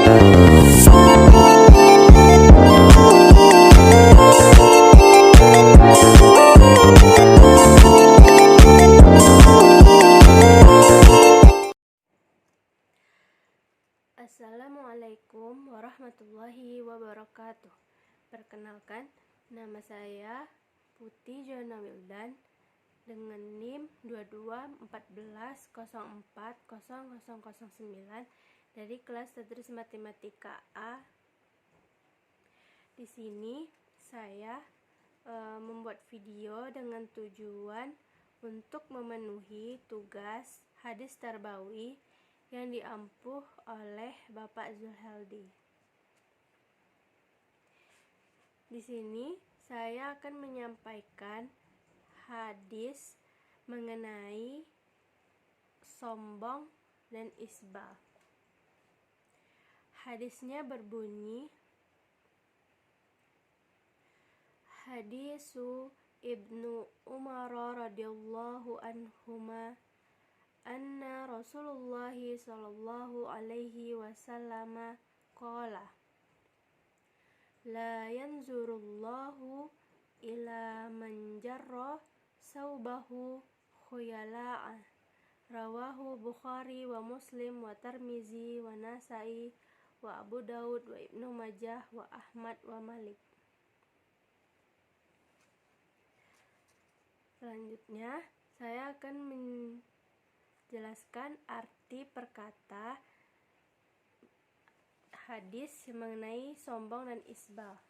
Assalamualaikum warahmatullahi wabarakatuh. Perkenalkan, nama saya Putih Joanna Wildan dengan NIM 2214040009 dari kelas Tadris Matematika A. Di sini saya membuat video dengan tujuan untuk memenuhi tugas hadis tarbawi yang diampuh oleh Bapak Zulhaldi. Di sini saya akan menyampaikan hadis mengenai sombong dan isbal. Hadisnya berbunyi, Hadisu Ibnu Umar radhiyallahu anhuma anna Rasulullah sallallahu alaihi wasallam qala la yanzurullahu ila man jarra saubahu khuyala'a, rawahu Bukhari wa Muslim wa Tirmizi wa Nasa'i wa Abu Daud wa Ibnu Majah wa Ahmad wa Malik. Selanjutnya saya akan menjelaskan arti perkata hadis mengenai sombong dan isbal.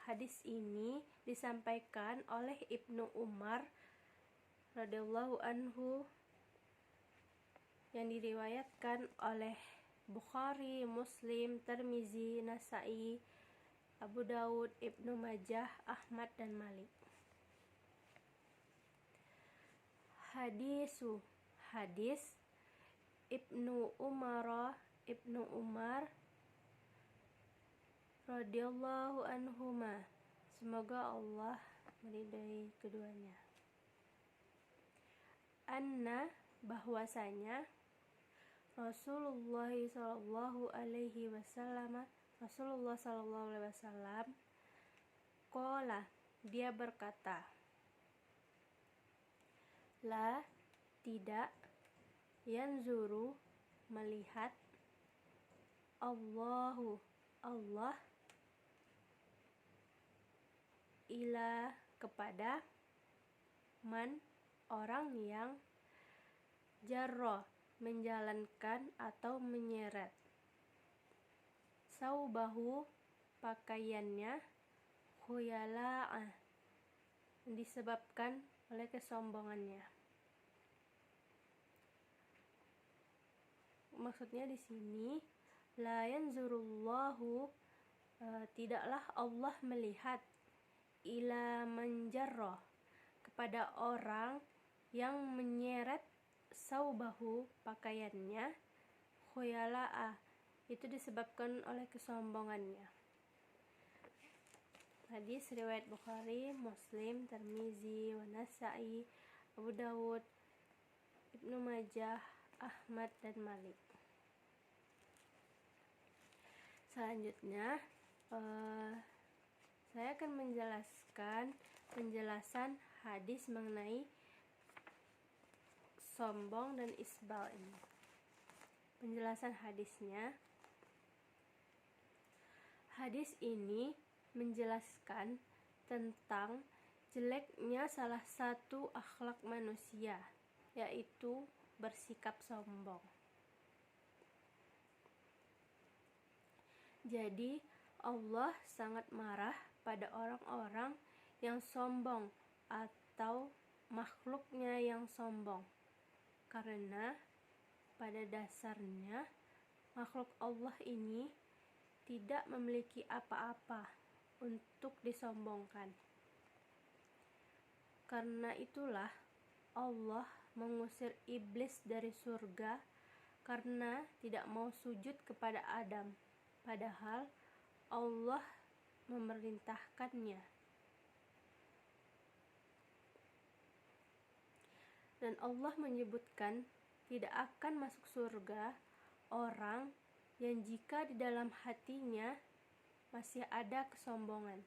Hadis ini disampaikan oleh Ibnu Umar radhiyallahu anhu yang diriwayatkan oleh Bukhari, Muslim, Tirmizi, Nasa'i, Abu Daud, Ibnu Majah, Ahmad dan Malik. Hadis Ibnu Umar radhiyallahu anhuma, semoga Allah meridai keduanya. Anna, bahwasanya Rasulullah sallallahu alaihi wasallam qala, dia berkata, la, tidak, yanzuru, melihat, Allah, ila, kepada, man, orang yang, jarro, menjalankan atau menyeret, saubahu, pakaiannya, khuyala'a, disebabkan oleh kesombongannya. Maksudnya di sini la yanzurullahu, tidaklah Allah melihat, ila manjarroh, kepada orang yang menyeret, saubahu, pakaiannya, khuyala'a, itu disebabkan oleh kesombongannya. Hadis riwayat Bukhari, Muslim, Tirmizi, wa Nasa'i, Abu Daud, Ibnu Majah, Ahmad dan Malik. Selanjutnya saya akan menjelaskan penjelasan hadis mengenai sombong dan isbal ini. Penjelasan hadisnya, hadis ini menjelaskan tentang jeleknya salah satu akhlak manusia, yaitu bersikap sombong. Jadi Allah sangat marah pada orang-orang yang sombong atau makhluknya yang sombong, karena pada dasarnya makhluk Allah ini tidak memiliki apa-apa untuk disombongkan. Karena itulah Allah mengusir iblis dari surga karena tidak mau sujud kepada Adam, padahal Allah memerintahkannya. Dan Allah menyebutkan tidak akan masuk surga orang yang jika di dalam hatinya masih ada kesombongan.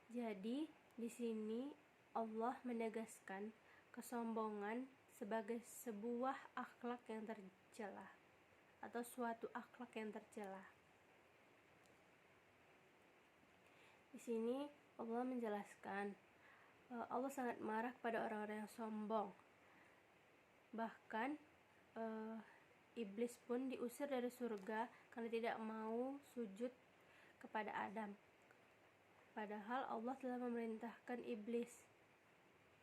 Jadi di sini Allah menegaskan kesombongan sebagai sebuah akhlak yang tercela atau suatu akhlak yang tercela. Di sini Allah menjelaskan Allah sangat marah kepada orang-orang yang sombong. Bahkan iblis pun diusir dari surga karena tidak mau sujud kepada Adam. Padahal Allah telah memerintahkan iblis.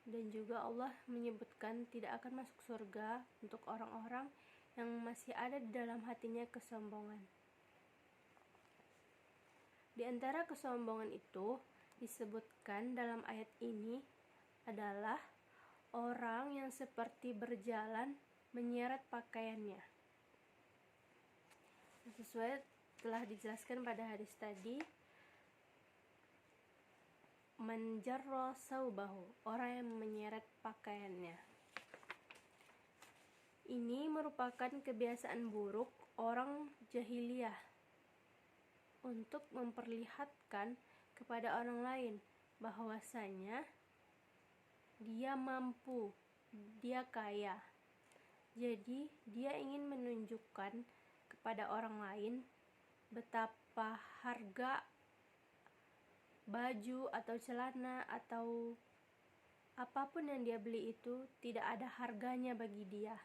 Dan juga Allah menyebutkan tidak akan masuk surga untuk orang-orang yang masih ada di dalam hatinya kesombongan. Di antara kesombongan itu disebutkan dalam ayat ini adalah orang yang seperti berjalan menyeret pakaiannya. Sesuai telah dijelaskan pada hadis tadi, manjarro saubahu, orang yang menyeret pakaiannya. Ini merupakan kebiasaan buruk orang jahiliyah untuk memperlihatkan kepada orang lain bahwasanya dia mampu, dia kaya. Jadi dia ingin menunjukkan kepada orang lain betapa harga baju atau celana atau apapun yang dia beli itu tidak ada harganya bagi dia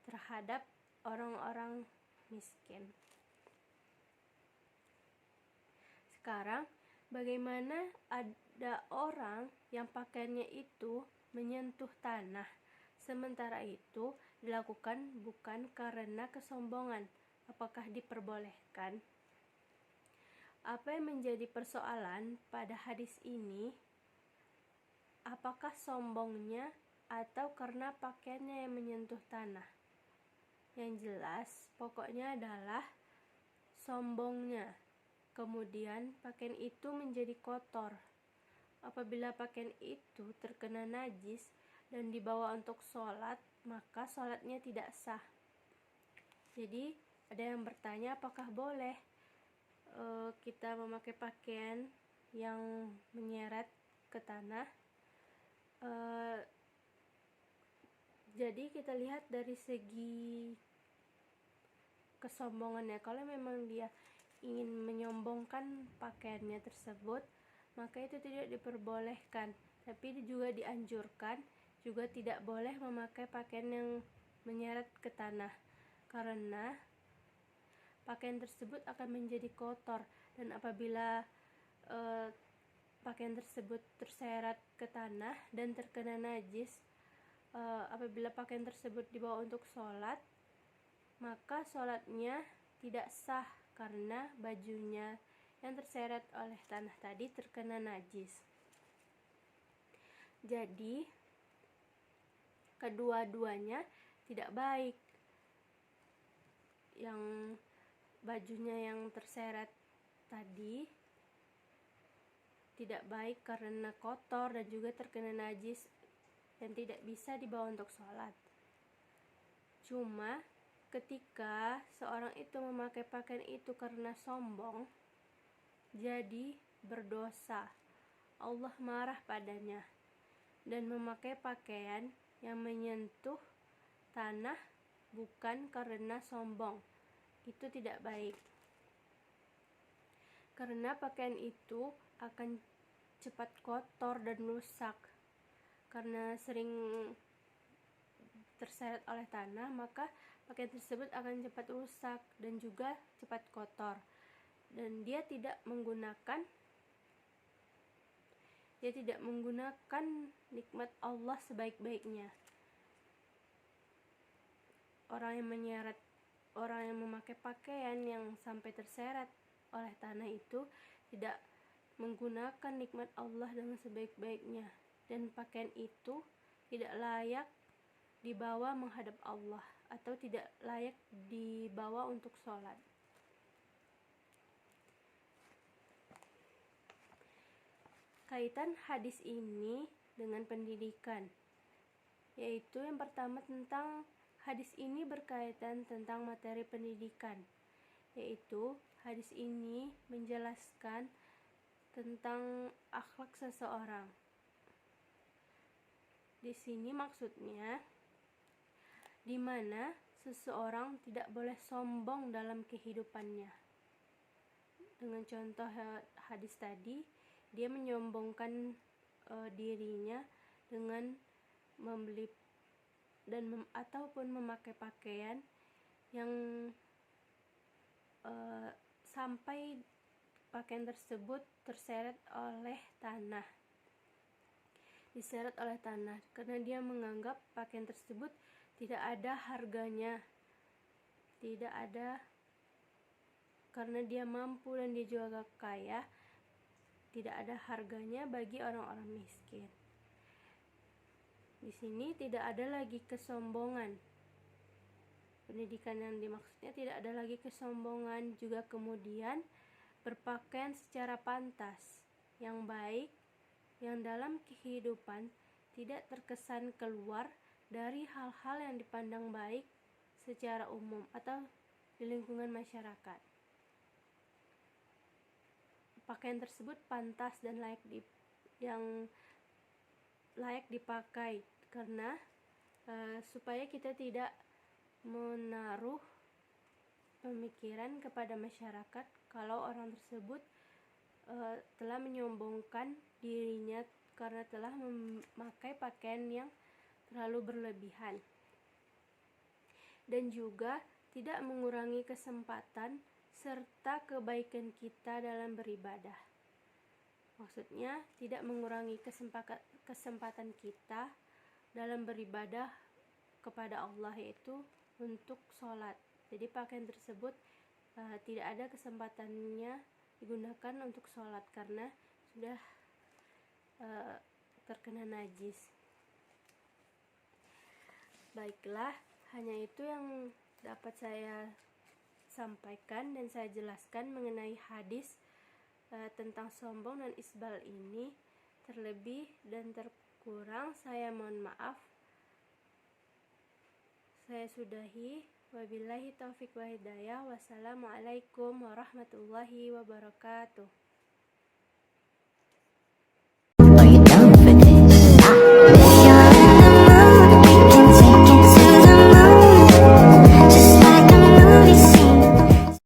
terhadap orang-orang miskin. Sekarang, bagaimana ada orang yang pakaiannya itu menyentuh tanah, sementara itu dilakukan bukan karena kesombongan? Apakah diperbolehkan? Apa yang menjadi persoalan pada hadis ini? Apakah sombongnya atau karena pakaiannya yang menyentuh tanah? Yang jelas, pokoknya adalah sombongnya. Kemudian pakaian itu menjadi kotor. Apabila pakaian itu terkena najis dan dibawa untuk sholat, maka sholatnya tidak sah. Jadi ada yang bertanya, apakah boleh kita memakai pakaian yang menyeret ke tanah? Jadi kita lihat dari segi kesombongannya. Kalau memang dia ingin menyombongkan pakaiannya tersebut, maka itu tidak diperbolehkan. Tapi juga dianjurkan juga tidak boleh memakai pakaian yang menyeret ke tanah, karena pakaian tersebut akan menjadi kotor, dan apabila pakaian tersebut terseret ke tanah dan terkena najis, apabila pakaian tersebut dibawa untuk sholat, maka sholatnya tidak sah karena bajunya yang terseret oleh tanah tadi terkena najis. Jadi kedua-duanya tidak baik. Yang bajunya yang terseret tadi tidak baik karena kotor dan juga terkena najis dan tidak bisa dibawa untuk sholat. Cuma ketika seorang itu memakai pakaian itu karena sombong, jadi berdosa. Allah marah padanya. Dan memakai pakaian yang menyentuh tanah bukan karena sombong, itu tidak baik. Karena pakaian itu akan cepat kotor dan rusak. Karena sering terseret oleh tanah, maka pakaian tersebut akan cepat rusak dan juga cepat kotor. Dan dia tidak menggunakan nikmat Allah sebaik-baiknya. Orang yang memakai pakaian yang sampai terseret oleh tanah itu tidak menggunakan nikmat Allah dengan sebaik-baiknya, dan pakaian itu tidak layak dibawa menghadap Allah atau tidak layak dibawa untuk sholat. Kaitan hadis ini dengan pendidikan, yaitu yang pertama tentang hadis ini berkaitan tentang materi pendidikan, yaitu hadis ini menjelaskan tentang akhlak seseorang. Di sini maksudnya di mana seseorang tidak boleh sombong dalam kehidupannya. Dengan contoh hadis tadi, dia menyombongkan dirinya dengan membeli dan ataupun memakai pakaian yang sampai pakaian tersebut diseret oleh tanah karena dia menganggap pakaian tersebut tidak ada harganya, karena dia mampu dan dia juga kaya, tidak ada harganya bagi orang-orang miskin. Di sini tidak ada lagi kesombongan. Pendidikan yang dimaksudnya tidak ada lagi kesombongan, juga kemudian berpakaian secara pantas, yang baik, yang dalam kehidupan tidak terkesan keluar dari hal-hal yang dipandang baik secara umum atau di lingkungan masyarakat. Pakaian tersebut pantas dan layak dipakai karena supaya kita tidak menaruh pemikiran kepada masyarakat kalau orang tersebut telah menyombongkan dirinya karena telah memakai pakaian yang terlalu berlebihan, dan juga tidak mengurangi kesempatan serta kebaikan kita dalam beribadah. Maksudnya tidak mengurangi kesempatan kita dalam beribadah kepada Allah, yaitu untuk sholat. Jadi pakaian tersebut tidak ada kesempatannya digunakan untuk sholat karena sudah terkena najis. Baiklah, hanya itu yang dapat saya sampaikan dan saya jelaskan mengenai hadis tentang sombong dan isbal ini. Terlebih dan terkurang saya mohon maaf. Saya sudahi. Wabillahi taufiq wa hidayah. Wassalamualaikum warahmatullahi wabarakatuh.